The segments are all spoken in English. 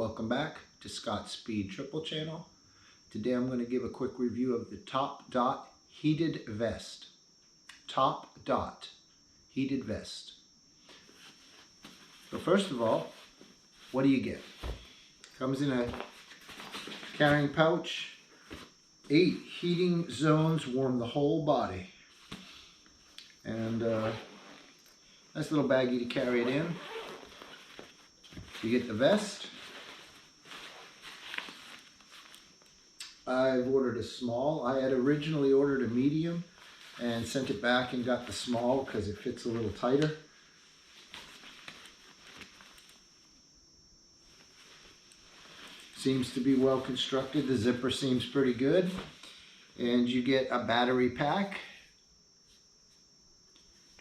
Welcome back to Scott's Speed Triple Channel. Today I'm going to give a quick review of the TOPDOT heated vest. TOPDOT heated vest. So first of all, what do you get? Comes in a carrying pouch. 8 heating zones warm the whole body. And nice little baggie to carry it in. You get the vest. I've ordered a small. I had originally ordered a medium and sent it back and got the small because it fits a little tighter. Seems to be well constructed. The zipper seems pretty good. And you get a battery pack.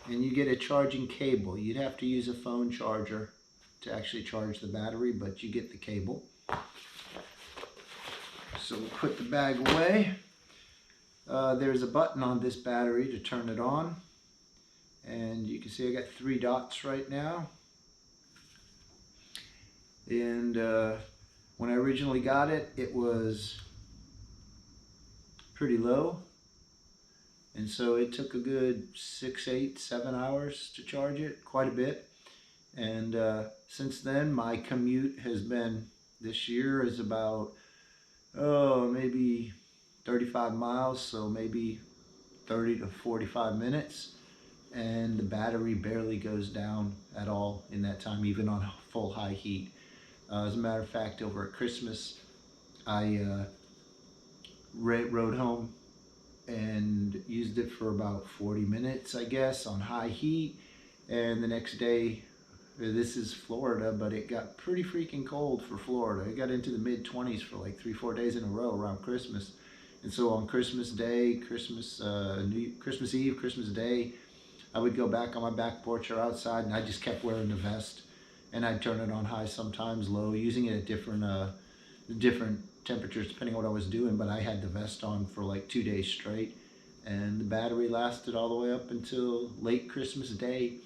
And you get a charging cable. You'd have to use a phone charger to actually charge the battery, but you get the cable. So we'll put the bag away. There's a button on this battery to turn it on. And you can see I got 3 dots right now. And when I originally got it, it was pretty low. And so it took a good 6, 8, 7 hours to charge it, quite a bit. And since then, my commute has been, this year is about, maybe 35 miles, so maybe 30 to 45 minutes. And the battery barely goes down at all in that time, even on full high heat. As a matter of fact, over at Christmas, I rode home and used it for about 40 minutes, I guess, on high heat. And the next day, this is Florida, but it got pretty freaking cold for Florida. It got into the mid-20s for like 3-4 days in a row around Christmas. And so on Christmas Day, Christmas Eve, Christmas Day, I would go back on my back porch or outside, and I just kept wearing the vest. And I'd turn it on high, sometimes low, using it at different temperatures depending on what I was doing. But I had the vest on for like 2 days straight, and the battery lasted all the way up until late Christmas Day.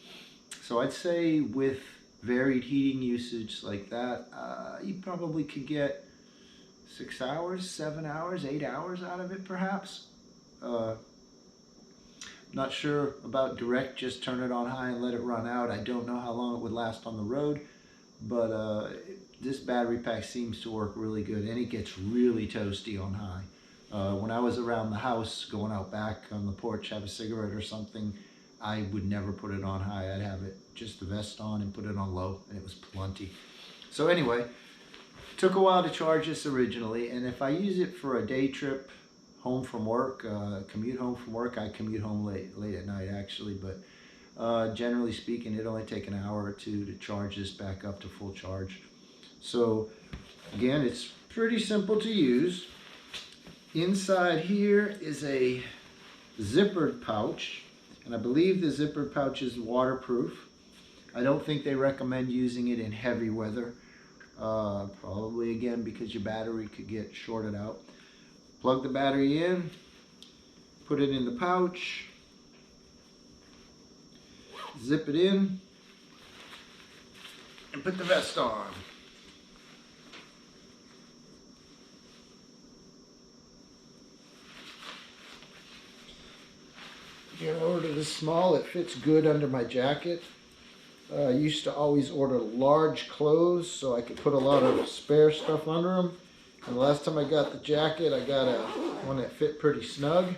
So I'd say with varied heating usage like that, you probably could get 6 hours, 7 hours, 8 hours out of it perhaps. Not sure about direct, just turn it on high and let it run out. I don't know how long it would last on the road, but this battery pack seems to work really good, and it gets really toasty on high. When I was around the house, going out back on the porch, have a cigarette or something, I would never put it on high. I'd have it just the vest on and put it on low, and it was plenty. So anyway, took a while to charge this originally, and if I use it for a day trip home from work, commute home from work, I commute home late at night actually, but generally speaking, it only take an hour or 2 to charge this back up to full charge. So again, it's pretty simple to use. Inside here is a zippered pouch. And I believe the zippered pouch is waterproof. I don't think they recommend using it in heavy weather. Probably again because your battery could get shorted out. Plug the battery in, put it in the pouch, zip it in, and put the vest on. I ordered a small. It fits good under my jacket. I used to always order large clothes so I could put a lot of spare stuff under them. And the last time I got the jacket, I got one that fit pretty snug.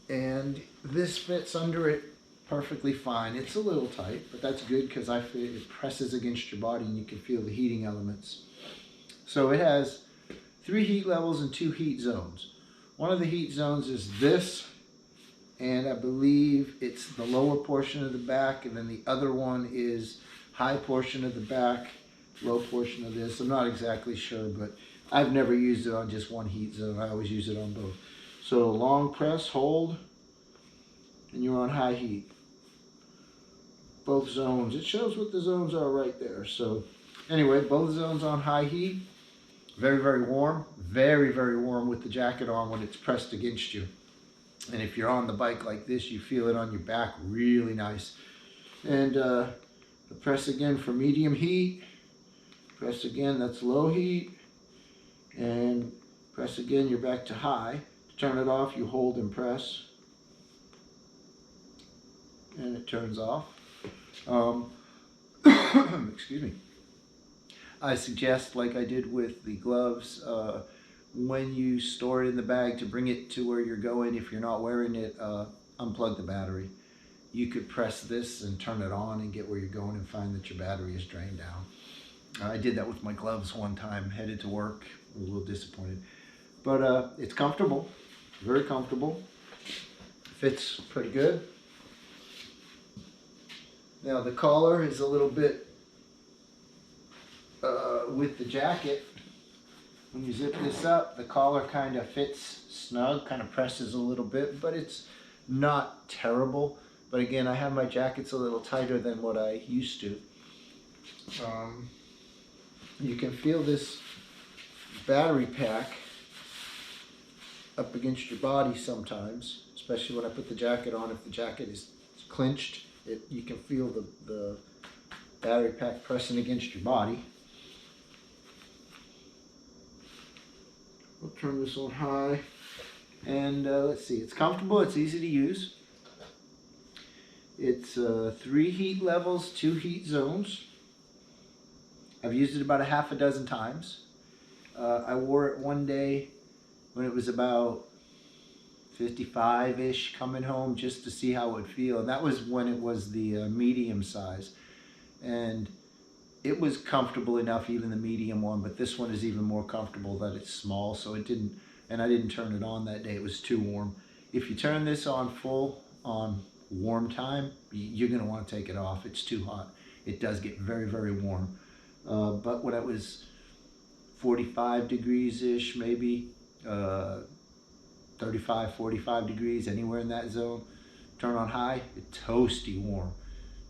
And this fits under it perfectly fine. It's a little tight, but that's good because it presses against your body and you can feel the heating elements. So it has 3 heat levels and 2 heat zones. One of the heat zones is this. And I believe it's the lower portion of the back, and then the other one is high portion of the back, low portion of this. I'm not exactly sure, but I've never used it on just one heat zone. I always use it on both. So long press, hold, and you're on high heat. Both zones. It shows what the zones are right there. So anyway, both zones on high heat. Very, very warm. Very, very warm with the jacket on when it's pressed against you. And if you're on the bike like this, you feel it on your back really nice. And the press again for medium heat. Press again, that's low heat. And press again, you're back to high. To turn it off, you hold and press. And it turns off. Excuse me. I suggest, like I did with the gloves, when you store it in the bag to bring it to where you're going, if you're not wearing it, unplug the battery. You could press this and turn it on and get where you're going and find that your battery is drained down. I did that with my gloves one time, headed to work, a little disappointed. But it's comfortable, very comfortable. Fits pretty good. Now the collar is a little bit with the jacket. When you zip this up, the collar kind of fits snug, kind of presses a little bit, but it's not terrible. But again, I have my jackets a little tighter than what I used to. You can feel this battery pack up against your body sometimes, especially when I put the jacket on. If the jacket is clinched, you can feel the battery pack pressing against your body. I'll turn this on high, and let's see, it's comfortable, it's easy to use. It's 3 heat levels, 2 heat zones. I've used it about a half a dozen times. I wore it one day when it was about 55-ish coming home just to see how it would feel, and that was when it was the medium size. And it was comfortable enough, even the medium one, but this one is even more comfortable that it's small, so it didn't, and I didn't turn it on that day, it was too warm. If you turn this on full on warm time, you're going to want to take it off. It's too hot. It does get very, very warm. But when it was 45 degrees-ish, maybe 35, 45 degrees, anywhere in that zone, turn on high, it's toasty warm.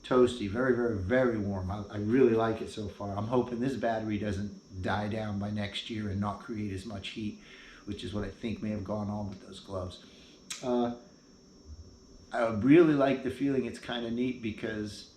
Toasty, very, very, very warm. I really like it so far. I'm hoping this battery doesn't die down by next year and not create as much heat, which is what I think may have gone on with those gloves. I really like the feeling. It's kind of neat because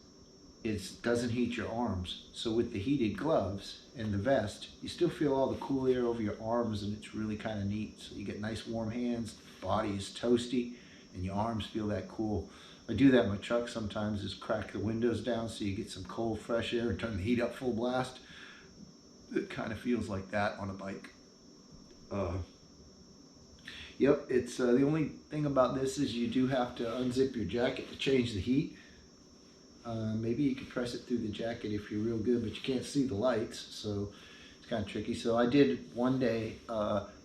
it doesn't heat your arms. So with the heated gloves and the vest, you still feel all the cool air over your arms, and it's really kind of neat. So you get nice warm hands, the body is toasty, and your arms feel that cool. I do that in my truck sometimes, is crack the windows down so you get some cold, fresh air and turn the heat up full blast. It kind of feels like that on a bike. Yep, it's the only thing about this is you do have to unzip your jacket to change the heat. Maybe you could press it through the jacket if you're real good, but you can't see the lights, so it's kind of tricky. So I did one day,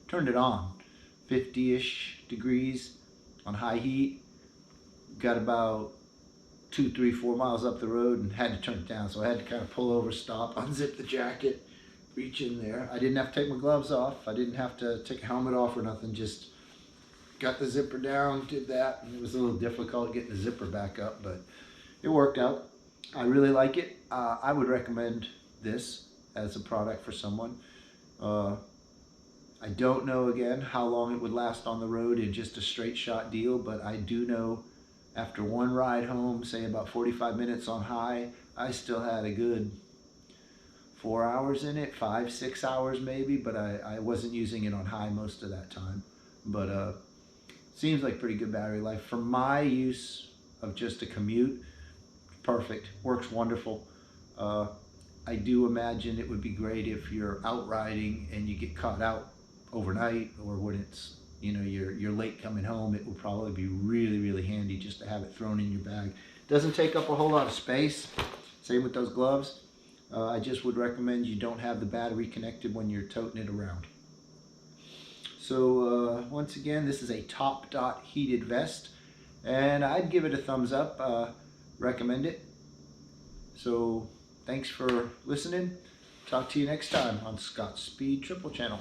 turned it on, 50-ish degrees on high heat, got about 2, 3, 4 miles up the road and had to turn it down. So I had to kind of pull over, stop, unzip the jacket, reach in there. I didn't have to take my gloves off. I didn't have to take a helmet off or nothing, just got the zipper down, did that, and it was a little difficult getting the zipper back up, but it worked out. I really like it. I would recommend this as a product for someone. I don't know, again, how long it would last on the road in just a straight shot deal, but I do know after one ride home, say about 45 minutes on high, I still had a good 4 hours in it, 5, 6 hours maybe, but I wasn't using it on high most of that time. But seems like pretty good battery life. For my use of just a commute, perfect, works wonderful. I do imagine it would be great if you're out riding and you get caught out overnight, or when it's, you know, you're late coming home. It would probably be really, really handy just to have it thrown in your bag. Doesn't take up a whole lot of space. Same with those gloves. I just would recommend you don't have the battery connected when you're toting it around. So once again, this is a TOPDOT heated vest, and I'd give it a thumbs up. Recommend it. So thanks for listening. Talk to you next time on Scott's Speed Triple Channel.